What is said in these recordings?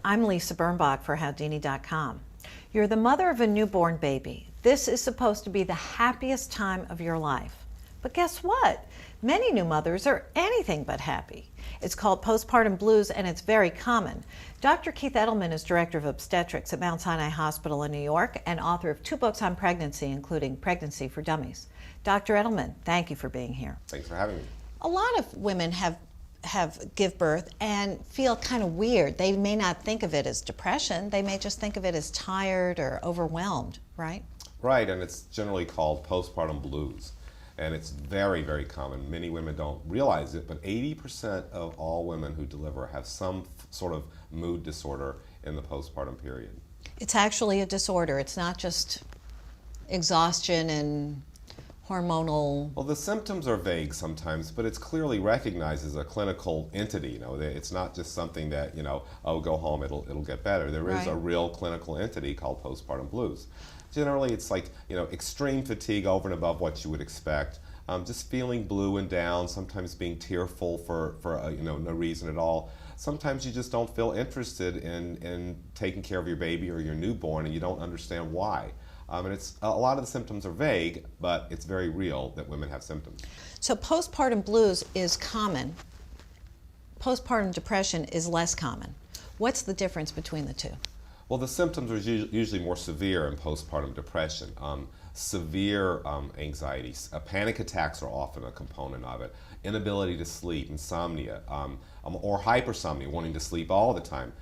I'm Lisa Birnbach for Howdini.com. You're the mother of a newborn baby. This is supposed to be the happiest time of your life. But guess what? Many new mothers are anything but happy. It's called postpartum blues, and it's very common. Dr. Keith Eddleman is director of obstetrics at Mount Sinai Hospital in New York and author of 2 books on pregnancy, including Pregnancy for Dummies. Dr. Eddleman, thank you for being here. Thanks for having me. A lot of women have give birth and feel kind of weird. They may not think of it as depression. They may just think of it as tired or overwhelmed, right? Right, and it's generally called postpartum blues. And it's very, very common. Many women don't realize it, but 80% of all women who deliver have some sort of mood disorder in the postpartum period. It's actually a disorder. It's not just exhaustion and hormonal. Well, the symptoms are vague sometimes, but it's clearly recognized as a clinical entity. You know, it's not just something that, oh, go home, it'll get better. There is a real clinical entity called postpartum blues. Generally, it's like, extreme fatigue over and above what you would expect, just feeling blue and down, sometimes being tearful for no reason at all. Sometimes you just don't feel interested in taking care of your baby or your newborn, and you don't understand why. And it's a lot of the symptoms are vague, but it's very real that women have symptoms. So postpartum blues is common. Postpartum depression is less common. What's the difference between the two? Well, the symptoms are usually more severe in postpartum depression. Severe anxiety, panic attacks are often a component of it. Inability to sleep, insomnia, or hypersomnia, wanting to sleep all the time.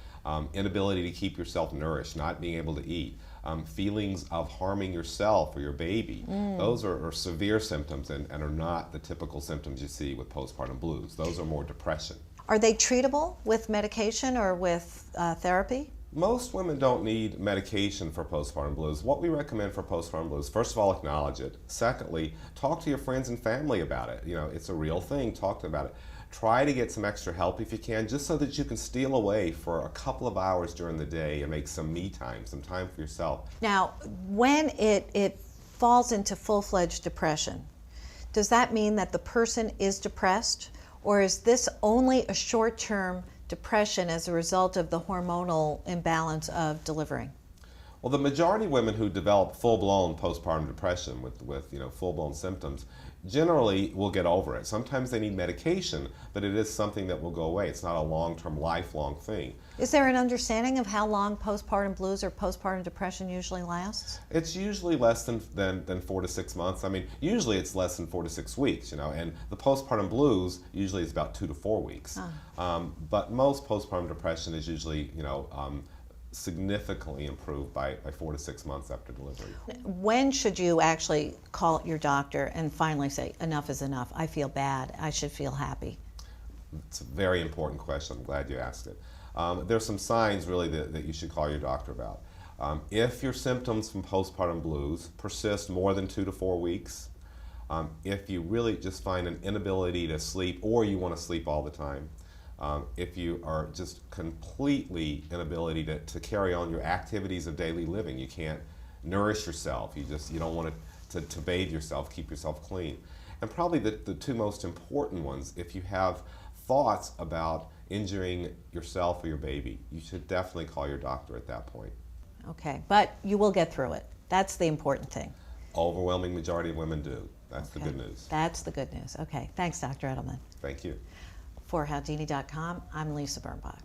Inability to keep yourself nourished, not being able to eat. Feelings of harming yourself or your baby. Those are severe symptoms and are not the typical symptoms you see with postpartum blues. Those are more depression. Are they treatable with medication or with therapy? Most women don't need medication for postpartum blues. What we recommend for postpartum blues, first of all, acknowledge it. Secondly, talk to your friends and family about it. It's a real thing. Talk about it. Try to get some extra help if you can, just so that you can steal away for a couple of hours during the day and make some me time, some time for yourself. Now, when it falls into full-fledged depression, does that mean that the person is depressed, or is this only a short-term depression as a result of the hormonal imbalance of delivering? Well, the majority of women who develop full-blown postpartum depression with full-blown symptoms generally will get over it. Sometimes they need medication, but it is something that will go away. It's not a long-term, lifelong thing. Is there an understanding of how long postpartum blues or postpartum depression usually lasts? It's usually less than 4 to 6 months. I mean, usually it's less than 4 to 6 weeks, and the postpartum blues usually is about 2 to 4 weeks. But most postpartum depression is usually, significantly improved by 4 to 6 months after delivery. When should you actually call your doctor and finally say, enough is enough, I feel bad, I should feel happy? It's a very important question. I'm glad you asked it. There's some signs really that you should call your doctor about. If your symptoms from postpartum blues persist more than 2 to 4 weeks, if you really just find an inability to sleep or you want to sleep all the time, if you are just completely inability to carry on your activities of daily living, you can't nourish yourself, you don't want to bathe yourself, keep yourself clean. And probably the 2 most important ones, if you have thoughts about injuring yourself or your baby, you should definitely call your doctor at that point. Okay, but you will get through it. That's the important thing. Overwhelming majority of women do. That's the good news. That's the good news. Okay, thanks, Dr. Eddleman. Thank you. For Howdini.com, I'm Lisa Birnbach.